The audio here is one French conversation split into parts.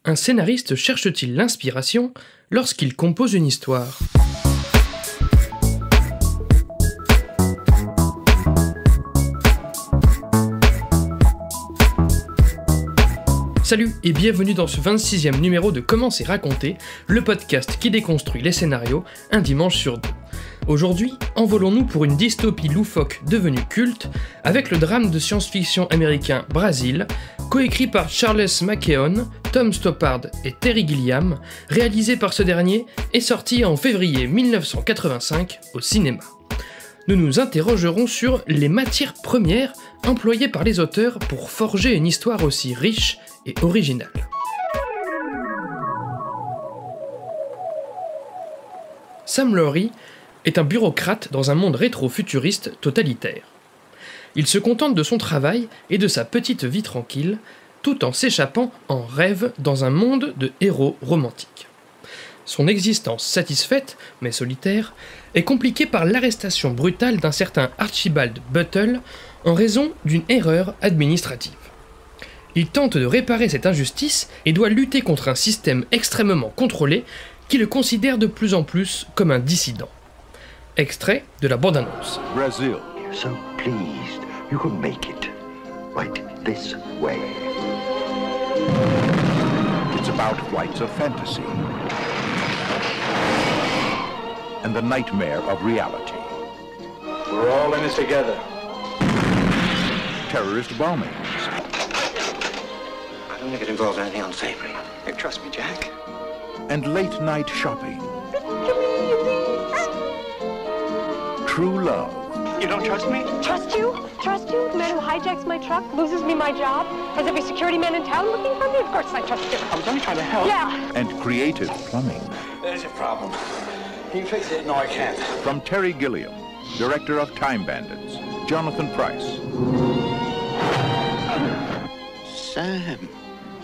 Un scénariste cherche-t-il l'inspiration lorsqu'il compose une histoire ? Salut et bienvenue dans ce 26e numéro de Comment c'est raconté, le podcast qui déconstruit les scénarios un dimanche sur deux. Aujourd'hui, envolons-nous pour une dystopie loufoque devenue culte avec le drame de science-fiction américain Brasil, coécrit par Charles McKeown, Tom Stoppard et Terry Gilliam, réalisé par ce dernier et sorti en février 1985 au cinéma. Nous nous interrogerons sur les matières premières employées par les auteurs pour forger une histoire aussi riche et originale. Sam Lowry est un bureaucrate dans un monde rétro-futuriste totalitaire. Il se contente de son travail et de sa petite vie tranquille, tout en s'échappant en rêve dans un monde de héros romantiques. Son existence satisfaite, mais solitaire, est compliquée par l'arrestation brutale d'un certain Archibald Buttle en raison d'une erreur administrative. Il tente de réparer cette injustice et doit lutter contre un système extrêmement contrôlé qui le considère de plus en plus comme un dissident. Extrait de la bande-annonce. Brazil. You're so pleased. You can make it. Right this way. It's about flights of fantasy. And the nightmare of reality. We're all in this together. Terrorist bombings. I don't think it involves anything unsavory. You trust me, Jack? And late night shopping. True love. You don't trust me? Trust you? Trust you? The man who hijacks my truck, loses me my job, has every security man in town looking for me? Of course I trust you. I was only trying to help. Yeah. And creative plumbing. There's your problem. Can you fix it? No, I can't. From Terry Gilliam, director of Time Bandits, Jonathan Pryce. Sam,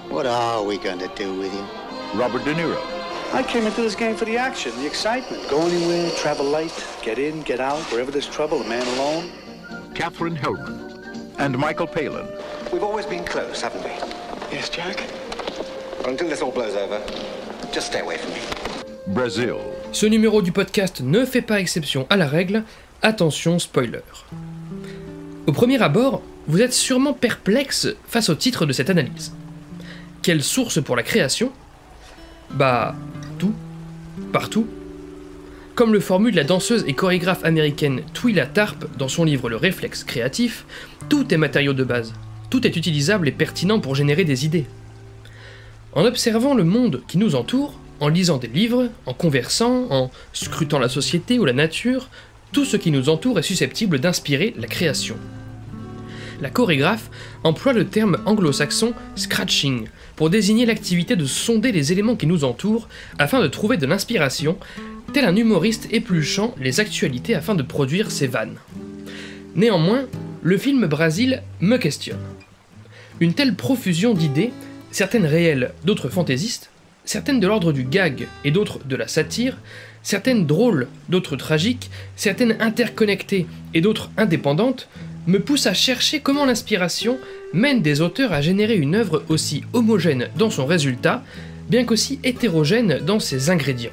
what are we going to do with you? Robert De Niro. I came into this game for the action, the excitement. Go anywhere, travel light, get in, get out, wherever there's trouble, a man alone. Katherine Hellman. And Michael Palin. We've always been close, haven't we? Yes, Jack? Well, until this all blows over, just stay away from me. Brazil. Ce numéro du podcast ne fait pas exception à la règle, attention spoiler. Au premier abord, vous êtes sûrement perplexe face au titre de cette analyse. Quelle source pour la création ? Bah, tout, partout. Comme le formule la danseuse et chorégraphe américaine Twila Tharp dans son livre Le réflexe créatif, tout est matériau de base, tout est utilisable et pertinent pour générer des idées. En observant le monde qui nous entoure, en lisant des livres, en conversant, en scrutant la société ou la nature, tout ce qui nous entoure est susceptible d'inspirer la création. La chorégraphe emploie le terme anglo-saxon « scratching » pour désigner l'activité de sonder les éléments qui nous entourent afin de trouver de l'inspiration, tel un humoriste épluchant les actualités afin de produire ses vannes. Néanmoins, le film Brasil me questionne. Une telle profusion d'idées, certaines réelles, d'autres fantaisistes, certaines de l'ordre du gag et d'autres de la satire, certaines drôles, d'autres tragiques, certaines interconnectées et d'autres indépendantes, me pousse à chercher comment l'inspiration mène des auteurs à générer une œuvre aussi homogène dans son résultat, bien qu'aussi hétérogène dans ses ingrédients.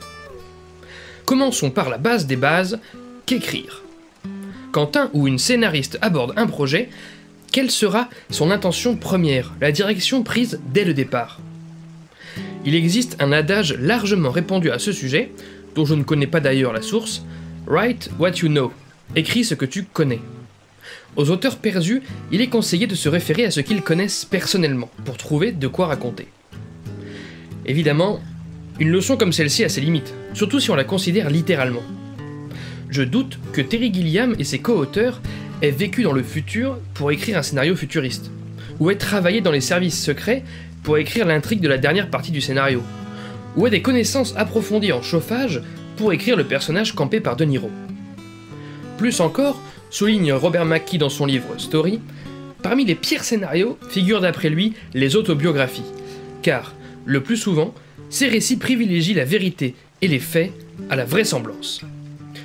Commençons par la base des bases, qu'écrire. Quand un ou une scénariste aborde un projet, quelle sera son intention première, la direction prise dès le départ ? Il existe un adage largement répandu à ce sujet, dont je ne connais pas d'ailleurs la source, « Write what you know », écris ce que tu connais. Aux auteurs perdus, il est conseillé de se référer à ce qu'ils connaissent personnellement, pour trouver de quoi raconter. Évidemment, une leçon comme celle-ci a ses limites, surtout si on la considère littéralement. Je doute que Terry Gilliam et ses co-auteurs aient vécu dans le futur pour écrire un scénario futuriste, ou aient travaillé dans les services secrets pour écrire l'intrigue de la dernière partie du scénario, ou aient des connaissances approfondies en chauffage pour écrire le personnage campé par De Niro. Plus encore, souligne Robert McKee dans son livre Story, parmi les pires scénarios figurent d'après lui les autobiographies, car, le plus souvent, ces récits privilégient la vérité et les faits à la vraisemblance.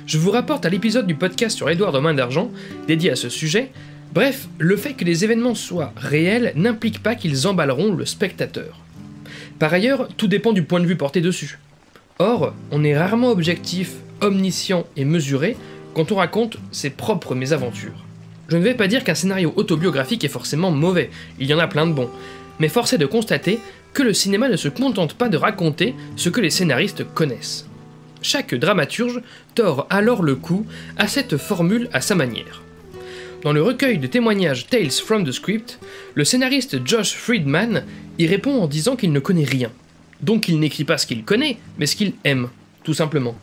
Je vous rapporte à l'épisode du podcast sur Édouard de Main d'Argent, dédié à ce sujet. Bref, le fait que les événements soient réels n'implique pas qu'ils emballeront le spectateur. Par ailleurs, tout dépend du point de vue porté dessus. Or, on est rarement objectif, omniscient et mesuré quand on raconte ses propres mésaventures. Je ne vais pas dire qu'un scénario autobiographique est forcément mauvais, il y en a plein de bons, mais force est de constater que le cinéma ne se contente pas de raconter ce que les scénaristes connaissent. Chaque dramaturge tord alors le cou à cette formule à sa manière. Dans le recueil de témoignages Tales from the Script, le scénariste Josh Friedman y répond en disant qu'il ne connaît rien. Donc il n'écrit pas ce qu'il connaît, mais ce qu'il aime, tout simplement.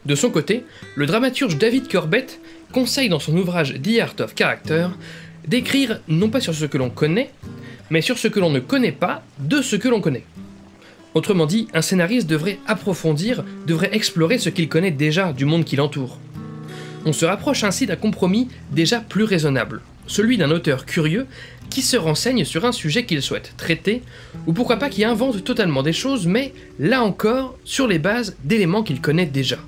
De son côté, le dramaturge David Corbett conseille dans son ouvrage The Art of Character d'écrire non pas sur ce que l'on connaît, mais sur ce que l'on ne connaît pas de ce que l'on connaît. Autrement dit, un scénariste devrait approfondir, devrait explorer ce qu'il connaît déjà du monde qui l'entoure. On se rapproche ainsi d'un compromis déjà plus raisonnable, celui d'un auteur curieux qui se renseigne sur un sujet qu'il souhaite traiter, ou pourquoi pas qui invente totalement des choses, mais là encore, sur les bases d'éléments qu'il connaît déjà.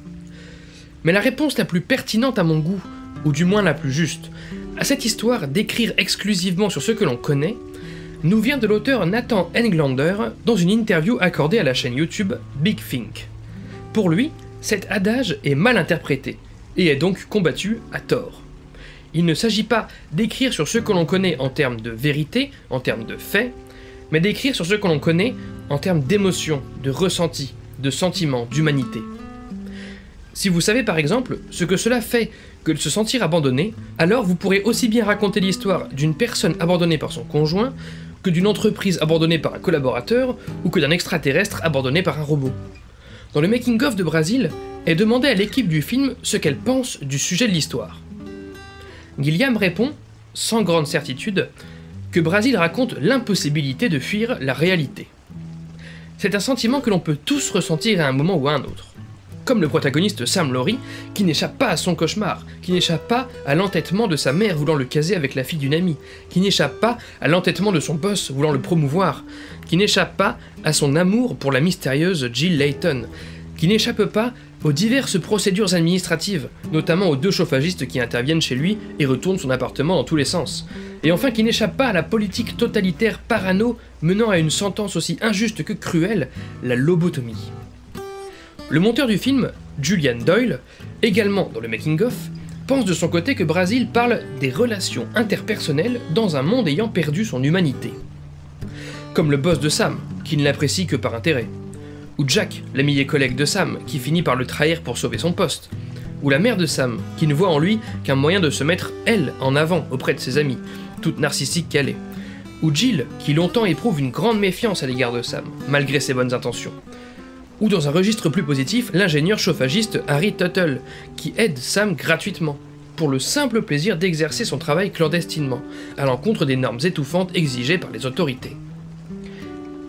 Mais la réponse la plus pertinente à mon goût, ou du moins la plus juste, à cette histoire d'écrire exclusivement sur ce que l'on connaît, nous vient de l'auteur Nathan Englander dans une interview accordée à la chaîne YouTube Big Think. Pour lui, cet adage est mal interprété, et est donc combattu à tort. Il ne s'agit pas d'écrire sur ce que l'on connaît en termes de vérité, en termes de faits, mais d'écrire sur ce que l'on connaît en termes d'émotions, de ressentis, de sentiments, d'humanité. Si vous savez par exemple ce que cela fait que de se sentir abandonné, alors vous pourrez aussi bien raconter l'histoire d'une personne abandonnée par son conjoint, que d'une entreprise abandonnée par un collaborateur, ou que d'un extraterrestre abandonné par un robot. Dans le making-of de Brasil, est demandé à l'équipe du film ce qu'elle pense du sujet de l'histoire. Gilliam répond, sans grande certitude, que Brasil raconte l'impossibilité de fuir la réalité. C'est un sentiment que l'on peut tous ressentir à un moment ou à un autre. Comme le protagoniste Sam Laurie, qui n'échappe pas à son cauchemar, qui n'échappe pas à l'entêtement de sa mère voulant le caser avec la fille d'une amie, qui n'échappe pas à l'entêtement de son boss voulant le promouvoir, qui n'échappe pas à son amour pour la mystérieuse Jill Layton, qui n'échappe pas aux diverses procédures administratives, notamment aux 2 chauffagistes qui interviennent chez lui et retournent son appartement dans tous les sens, et enfin qui n'échappe pas à la politique totalitaire parano menant à une sentence aussi injuste que cruelle, la lobotomie. Le monteur du film, Julian Doyle, également dans le making-of, pense de son côté que Brasil parle des relations interpersonnelles dans un monde ayant perdu son humanité. Comme le boss de Sam, qui ne l'apprécie que par intérêt, ou Jack, l'ami et collègue de Sam, qui finit par le trahir pour sauver son poste, ou la mère de Sam, qui ne voit en lui qu'un moyen de se mettre, elle, en avant auprès de ses amis, toute narcissique qu'elle est, ou Jill, qui longtemps éprouve une grande méfiance à l'égard de Sam, malgré ses bonnes intentions. Ou dans un registre plus positif, l'ingénieur chauffagiste Harry Tuttle, qui aide Sam gratuitement, pour le simple plaisir d'exercer son travail clandestinement, à l'encontre des normes étouffantes exigées par les autorités.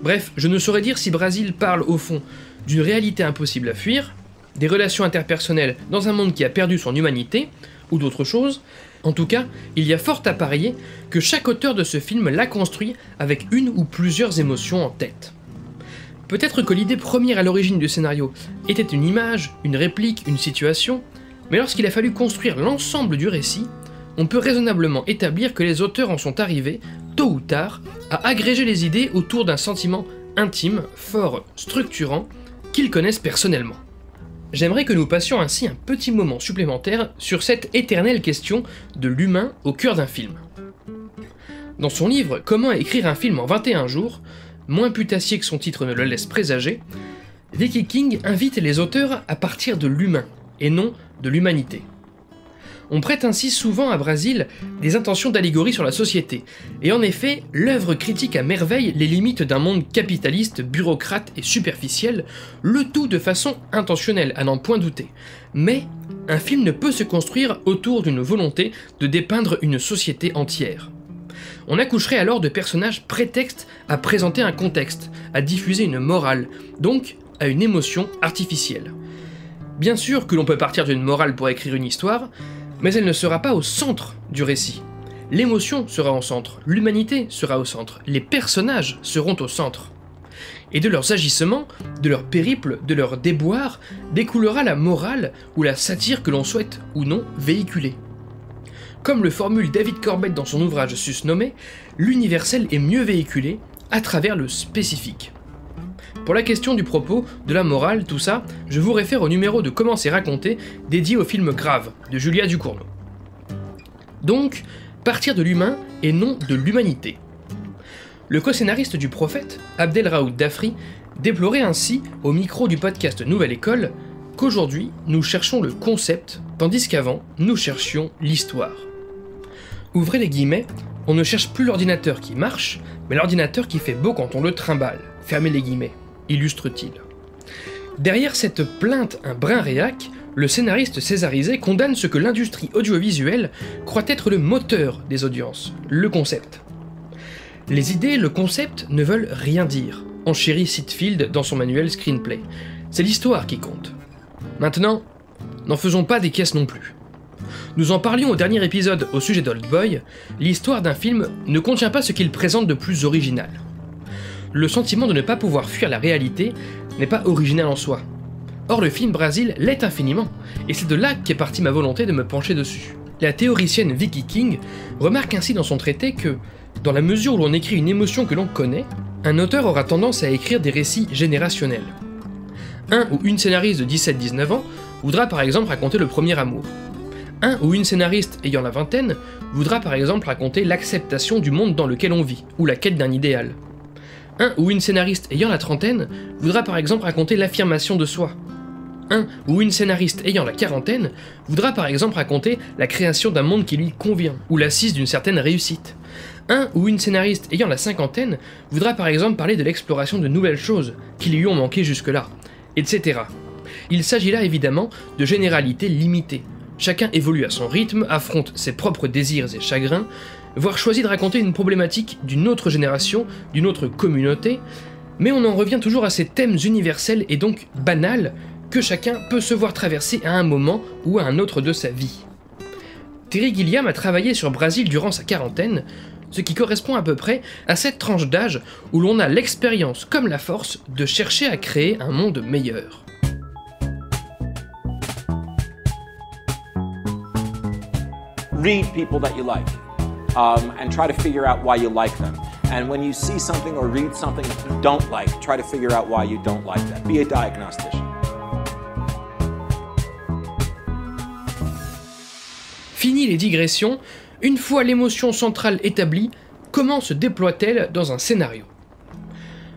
Bref, je ne saurais dire si Brasil parle au fond d'une réalité impossible à fuir, des relations interpersonnelles dans un monde qui a perdu son humanité, ou d'autres choses. En tout cas, il y a fort à parier que chaque auteur de ce film l'a construit avec une ou plusieurs émotions en tête. Peut-être que l'idée première à l'origine du scénario était une image, une réplique, une situation, mais lorsqu'il a fallu construire l'ensemble du récit, on peut raisonnablement établir que les auteurs en sont arrivés, tôt ou tard, à agréger les idées autour d'un sentiment intime, fort, structurant, qu'ils connaissent personnellement. J'aimerais que nous passions ainsi un petit moment supplémentaire sur cette éternelle question de l'humain au cœur d'un film. Dans son livre « Comment écrire un film en 21 jours », moins putassier que son titre ne le laisse présager, Vicky King invite les auteurs à partir de l'humain, et non de l'humanité. On prête ainsi souvent à Brasil des intentions d'allégorie sur la société, et en effet, l'œuvre critique à merveille les limites d'un monde capitaliste, bureaucrate et superficiel, le tout de façon intentionnelle, à n'en point douter. Mais un film ne peut se construire autour d'une volonté de dépeindre une société entière. On accoucherait alors de personnages prétextes à présenter un contexte, à diffuser une morale, donc à une émotion artificielle. Bien sûr que l'on peut partir d'une morale pour écrire une histoire, mais elle ne sera pas au centre du récit. L'émotion sera au centre, l'humanité sera au centre, les personnages seront au centre. Et de leurs agissements, de leurs périples, de leurs déboires, découlera la morale ou la satire que l'on souhaite ou non véhiculer. Comme le formule David Corbett dans son ouvrage susnommé, l'universel est mieux véhiculé à travers le spécifique. Pour la question du propos, de la morale, tout ça, je vous réfère au numéro de Comment c'est raconté, dédié au film Grave, de Julia Ducournau. Donc, partir de l'humain et non de l'humanité. Le co-scénariste du Prophète, Abdelraoud Dafri, déplorait ainsi, au micro du podcast Nouvelle École, qu'aujourd'hui, nous cherchons le concept, tandis qu'avant, nous cherchions l'histoire. Ouvrez les guillemets, on ne cherche plus l'ordinateur qui marche, mais l'ordinateur qui fait beau quand on le trimballe. Fermez les guillemets, illustre-t-il. Derrière cette plainte un brin réac, le scénariste césarisé condamne ce que l'industrie audiovisuelle croit être le moteur des audiences, le concept. Les idées, le concept, ne veulent rien dire, enchérit Sitfield dans son manuel Screenplay. C'est l'histoire qui compte. Maintenant, n'en faisons pas des caisses non plus. Nous en parlions au dernier épisode au sujet d'Old Boy, l'histoire d'un film ne contient pas ce qu'il présente de plus original. Le sentiment de ne pas pouvoir fuir la réalité n'est pas original en soi. Or le film Brasil l'est infiniment, et c'est de là qu'est partie ma volonté de me pencher dessus. La théoricienne Vicky King remarque ainsi dans son traité que, dans la mesure où l'on écrit une émotion que l'on connaît, un auteur aura tendance à écrire des récits générationnels. Un ou une scénariste de 17-19 ans voudra par exemple raconter le premier amour. Un ou une scénariste ayant la vingtaine voudra par exemple raconter l'acceptation du monde dans lequel on vit, ou la quête d'un idéal. Un ou une scénariste ayant la trentaine voudra par exemple raconter l'affirmation de soi. Un ou une scénariste ayant la quarantaine voudra par exemple raconter la création d'un monde qui lui convient, ou l'assise d'une certaine réussite. Un ou une scénariste ayant la cinquantaine voudra par exemple parler de l'exploration de nouvelles choses qui lui ont manqué jusque-là, etc. Il s'agit là évidemment de généralités limitées. Chacun évolue à son rythme, affronte ses propres désirs et chagrins, voire choisit de raconter une problématique d'une autre génération, d'une autre communauté, mais on en revient toujours à ces thèmes universels et donc banals que chacun peut se voir traverser à un moment ou à un autre de sa vie. Terry Gilliam a travaillé sur Brasil durant sa quarantaine, ce qui correspond à peu près à cette tranche d'âge où l'on a l'expérience comme la force de chercher à créer un monde meilleur. Read people that you like, and try to figure out why you like them. And when you see something or read something you don't like, try to figure out why you don't like that. Be a diagnostician. Fini les digressions, une fois l'émotion centrale établie, comment se déploie-t-elle dans un scénario ?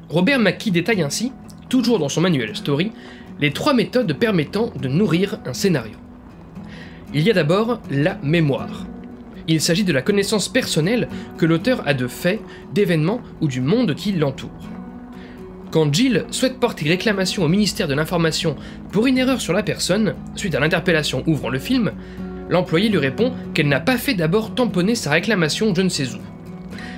Robert McKee détaille ainsi, toujours dans son manuel Story, les 3 méthodes permettant de nourrir un scénario. Il y a d'abord la mémoire. Il s'agit de la connaissance personnelle que l'auteur a de faits, d'événements ou du monde qui l'entoure. Quand Jill souhaite porter réclamation au ministère de l'Information pour une erreur sur la personne, suite à l'interpellation ouvrant le film, l'employé lui répond qu'elle n'a pas fait d'abord tamponner sa réclamation je ne sais où.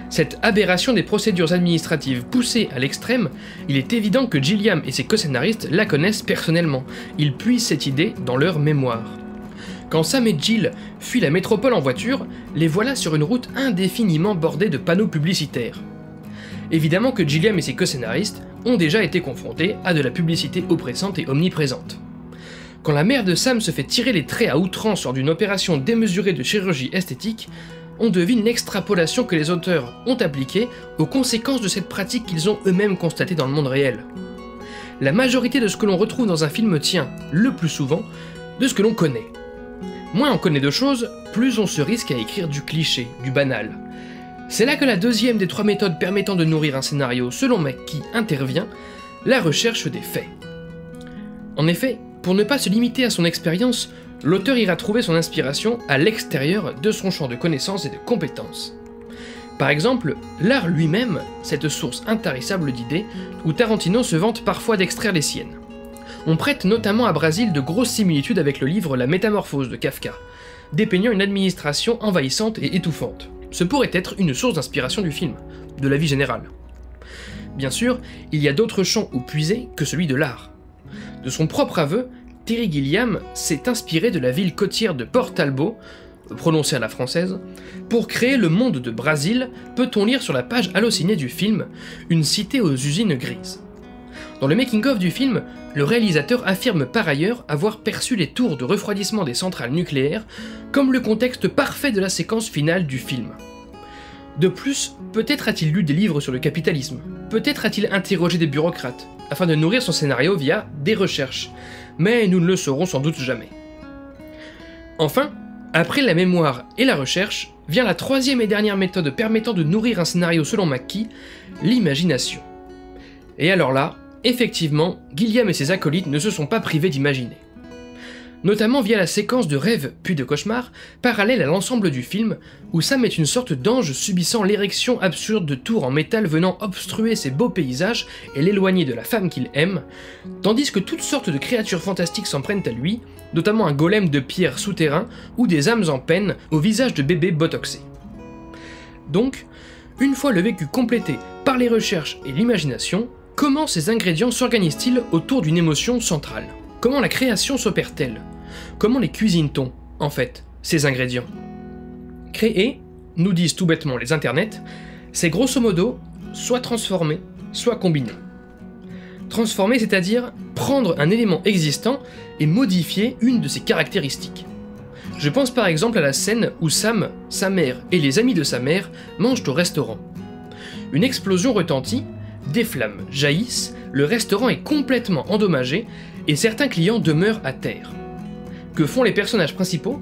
Cette aberration des procédures administratives poussée à l'extrême, il est évident que Gilliam et ses co-scénaristes la connaissent personnellement. Ils puisent cette idée dans leur mémoire. Quand Sam et Jill fuient la métropole en voiture, les voilà sur une route indéfiniment bordée de panneaux publicitaires. Évidemment que Gilliam et ses co-scénaristes ont déjà été confrontés à de la publicité oppressante et omniprésente. Quand la mère de Sam se fait tirer les traits à outrance lors d'une opération démesurée de chirurgie esthétique, on devine l'extrapolation que les auteurs ont appliquée aux conséquences de cette pratique qu'ils ont eux-mêmes constatée dans le monde réel. La majorité de ce que l'on retrouve dans un film tient, le plus souvent, de ce que l'on connaît. Moins on connaît de choses, plus on se risque à écrire du cliché, du banal. C'est là que la deuxième des 3 méthodes permettant de nourrir un scénario selon McKee intervient, la recherche des faits. En effet, pour ne pas se limiter à son expérience, l'auteur ira trouver son inspiration à l'extérieur de son champ de connaissances et de compétences. Par exemple, l'art lui-même, cette source intarissable d'idées, où Tarantino se vante parfois d'extraire les siennes. On prête notamment à Brasil de grosses similitudes avec le livre La Métamorphose de Kafka, dépeignant une administration envahissante et étouffante. Ce pourrait être une source d'inspiration du film, de la vie générale. Bien sûr, il y a d'autres champs où puiser que celui de l'art. De son propre aveu, Terry Gilliam s'est inspiré de la ville côtière de Port Talbot, prononcée à la française, pour créer le monde de Brasil, peut-on lire sur la page hallucinée du film, une cité aux usines grises. Dans le making-of du film, le réalisateur affirme par ailleurs avoir perçu les tours de refroidissement des centrales nucléaires comme le contexte parfait de la séquence finale du film. De plus, peut-être a-t-il lu des livres sur le capitalisme, peut-être a-t-il interrogé des bureaucrates, afin de nourrir son scénario via des recherches, mais nous ne le saurons sans doute jamais. Enfin, après la mémoire et la recherche, vient la troisième et dernière méthode permettant de nourrir un scénario selon McKee, l'imagination. Et alors là, effectivement, Gilliam et ses acolytes ne se sont pas privés d'imaginer. Notamment via la séquence de rêve puis de cauchemar, parallèle à l'ensemble du film, où Sam est une sorte d'ange subissant l'érection absurde de tours en métal venant obstruer ses beaux paysages et l'éloigner de la femme qu'il aime, tandis que toutes sortes de créatures fantastiques s'en prennent à lui, notamment un golem de pierre souterrain ou des âmes en peine au visage de bébés botoxés. Donc, une fois le vécu complété par les recherches et l'imagination, comment ces ingrédients s'organisent-ils autour d'une émotion centrale ? Comment la création s'opère-t-elle ? Comment les cuisine-t-on, en fait, ces ingrédients ? Créer, nous disent tout bêtement les internets, c'est grosso modo soit transformer, soit combiner. Transformer, c'est-à-dire prendre un élément existant et modifier une de ses caractéristiques. Je pense par exemple à la scène où Sam, sa mère et les amis de sa mère mangent au restaurant. Une explosion retentit, des flammes jaillissent, le restaurant est complètement endommagé et certains clients demeurent à terre. Que font les personnages principaux ?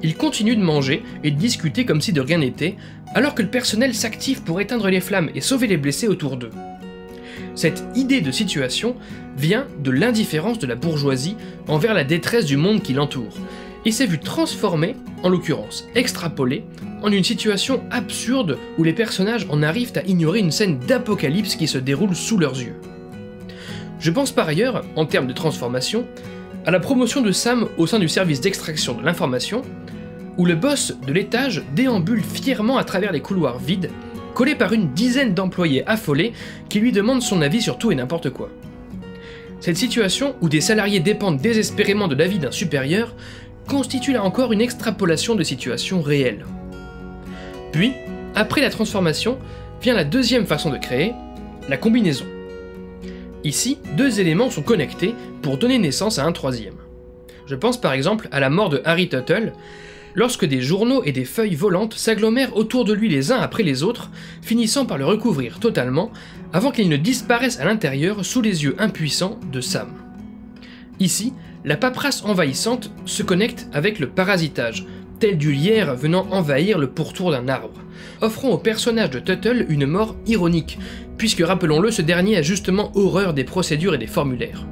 Ils continuent de manger et de discuter comme si de rien n'était, alors que le personnel s'active pour éteindre les flammes et sauver les blessés autour d'eux. Cette idée de situation vient de l'indifférence de la bourgeoisie envers la détresse du monde qui l'entoure, et s'est vue transformée, en l'occurrence extrapolée, en une situation absurde où les personnages en arrivent à ignorer une scène d'apocalypse qui se déroule sous leurs yeux. Je pense par ailleurs, en termes de transformation, à la promotion de Sam au sein du service d'extraction de l'information, où le boss de l'étage déambule fièrement à travers les couloirs vides, collé par une dizaine d'employés affolés qui lui demandent son avis sur tout et n'importe quoi. Cette situation, où des salariés dépendent désespérément de l'avis d'un supérieur, constitue là encore une extrapolation de situations réelles. Puis, après la transformation, vient la deuxième façon de créer, la combinaison. Ici, deux éléments sont connectés pour donner naissance à un troisième. Je pense par exemple à la mort de Harry Tuttle, lorsque des journaux et des feuilles volantes s'agglomèrent autour de lui les uns après les autres, finissant par le recouvrir totalement, avant qu'il ne disparaisse à l'intérieur sous les yeux impuissants de Sam. Ici, la paperasse envahissante se connecte avec le parasitage, tel du lierre venant envahir le pourtour d'un arbre, offrant au personnage de Tuttle une mort ironique, puisque rappelons-le, ce dernier a justement horreur des procédures et des formulaires.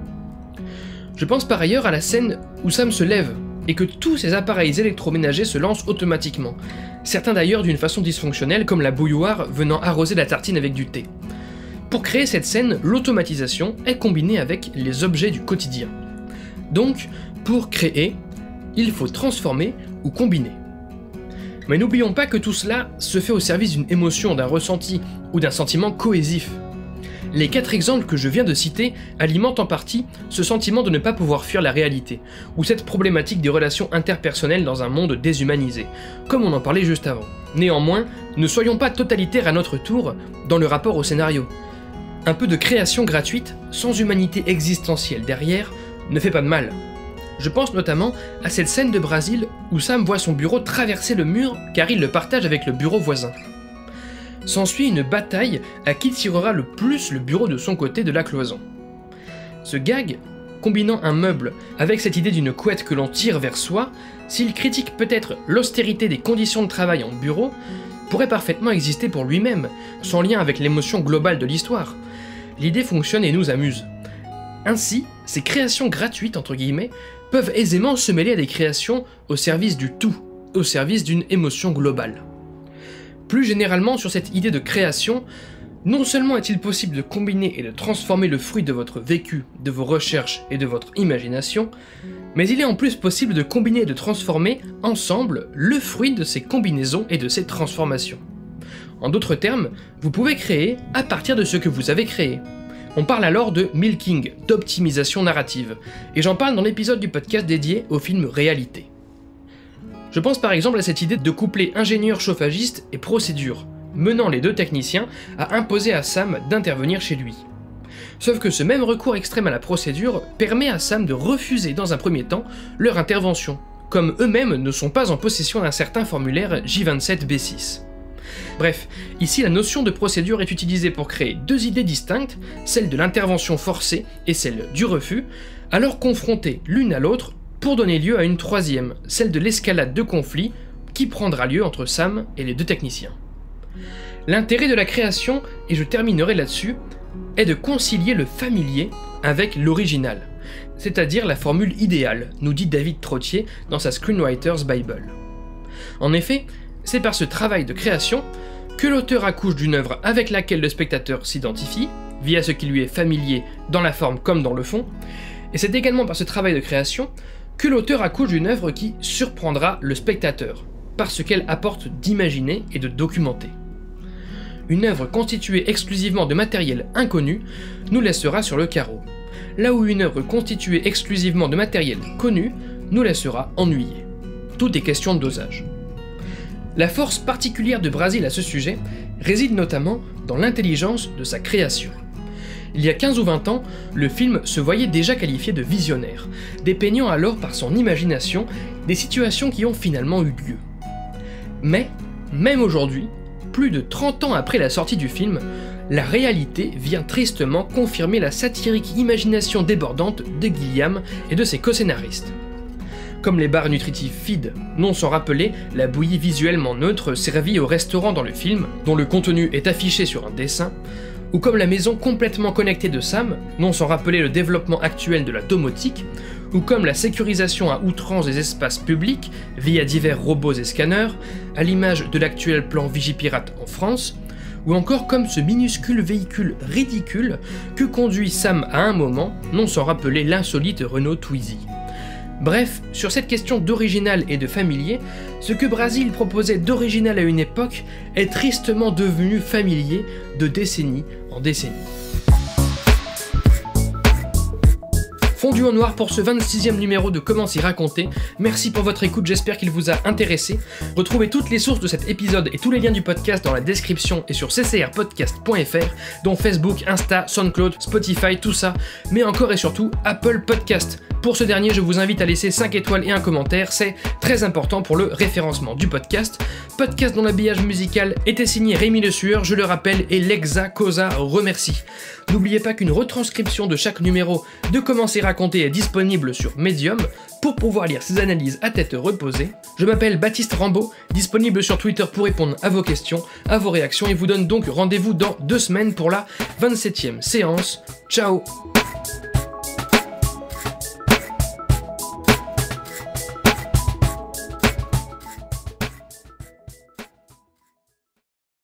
Je pense par ailleurs à la scène où Sam se lève, et que tous ces appareils électroménagers se lancent automatiquement, certains d'ailleurs d'une façon dysfonctionnelle comme la bouilloire venant arroser la tartine avec du thé. Pour créer cette scène, l'automatisation est combinée avec les objets du quotidien. Donc, pour créer, il faut transformer ou combiner. Mais n'oublions pas que tout cela se fait au service d'une émotion, d'un ressenti ou d'un sentiment cohésif. Les 4 exemples que je viens de citer alimentent en partie ce sentiment de ne pas pouvoir fuir la réalité, ou cette problématique des relations interpersonnelles dans un monde déshumanisé, comme on en parlait juste avant. Néanmoins, ne soyons pas totalitaires à notre tour dans le rapport au scénario. Un peu de création gratuite, sans humanité existentielle derrière, ne fait pas de mal. Je pense notamment à cette scène de Brésil où Sam voit son bureau traverser le mur car il le partage avec le bureau voisin. S'ensuit une bataille à qui tirera le plus le bureau de son côté de la cloison. Ce gag, combinant un meuble avec cette idée d'une couette que l'on tire vers soi, s'il critique peut-être l'austérité des conditions de travail en bureau, pourrait parfaitement exister pour lui-même, sans lien avec l'émotion globale de l'histoire. L'idée fonctionne et nous amuse. Ainsi, ces créations gratuites, entre guillemets, peuvent aisément se mêler à des créations au service du tout, au service d'une émotion globale. Plus généralement sur cette idée de création, non seulement est-il possible de combiner et de transformer le fruit de votre vécu, de vos recherches et de votre imagination, mais il est en plus possible de combiner et de transformer ensemble le fruit de ces combinaisons et de ces transformations. En d'autres termes, vous pouvez créer à partir de ce que vous avez créé. On parle alors de milking, d'optimisation narrative, et j'en parle dans l'épisode du podcast dédié au film Réalité. Je pense par exemple à cette idée de coupler ingénieur chauffagiste et procédure, menant les deux techniciens à imposer à Sam d'intervenir chez lui. Sauf que ce même recours extrême à la procédure permet à Sam de refuser dans un premier temps leur intervention, comme eux-mêmes ne sont pas en possession d'un certain formulaire J27B6. Bref, ici la notion de procédure est utilisée pour créer deux idées distinctes, celle de l'intervention forcée et celle du refus, alors confrontées l'une à l'autre pour donner lieu à une troisième, celle de l'escalade de conflit qui prendra lieu entre Sam et les deux techniciens. L'intérêt de la création, et je terminerai là-dessus, est de concilier le familier avec l'original, c'est-à-dire la formule idéale, nous dit David Trottier dans sa Screenwriter's Bible. En effet, c'est par ce travail de création que l'auteur accouche d'une œuvre avec laquelle le spectateur s'identifie, via ce qui lui est familier dans la forme comme dans le fond, et c'est également par ce travail de création que l'auteur accouche d'une œuvre qui surprendra le spectateur, par ce qu'elle apporte d'imaginer et de documenter. Une œuvre constituée exclusivement de matériel inconnu nous laissera sur le carreau, là où une œuvre constituée exclusivement de matériel connu nous laissera ennuyés. Tout est question de dosage. La force particulière de Brasil à ce sujet réside notamment dans l'intelligence de sa création. Il y a 15 ou 20 ans, le film se voyait déjà qualifié de visionnaire, dépeignant alors par son imagination des situations qui ont finalement eu lieu. Mais, même aujourd'hui, plus de 30 ans après la sortie du film, la réalité vient tristement confirmer la satirique imagination débordante de Gilliam et de ses co-scénaristes. Comme les barres nutritives feed, non sans rappeler la bouillie visuellement neutre servie au restaurant dans le film, dont le contenu est affiché sur un dessin, ou comme la maison complètement connectée de Sam, non sans rappeler le développement actuel de la domotique, ou comme la sécurisation à outrance des espaces publics via divers robots et scanners, à l'image de l'actuel plan Vigipirate en France, ou encore comme ce minuscule véhicule ridicule que conduit Sam à un moment, non sans rappeler l'insolite Renault Twizy. Bref, sur cette question d'original et de familier, ce que Brasil proposait d'original à une époque est tristement devenu familier de décennie en décennie. Fondu en noir pour ce 26e numéro de Comment s'y raconter. Merci pour votre écoute, j'espère qu'il vous a intéressé. Retrouvez toutes les sources de cet épisode et tous les liens du podcast dans la description et sur ccrpodcast.fr, dont Facebook, Insta, SoundCloud, Spotify, tout ça, mais encore et surtout Apple Podcast. Pour ce dernier, je vous invite à laisser 5 étoiles et un commentaire, c'est très important pour le référencement du podcast. Podcast dont l'habillage musical était signé Rémi Le Sueur, je le rappelle, et Lexa Cosa remercie. N'oubliez pas qu'une retranscription de chaque numéro de Comment s'y raconter est disponible sur Medium pour pouvoir lire ces analyses à tête reposée. Je m'appelle Baptiste Rambaud, disponible sur Twitter pour répondre à vos questions, à vos réactions, et vous donne donc rendez-vous dans 2 semaines pour la 27e séance. Ciao!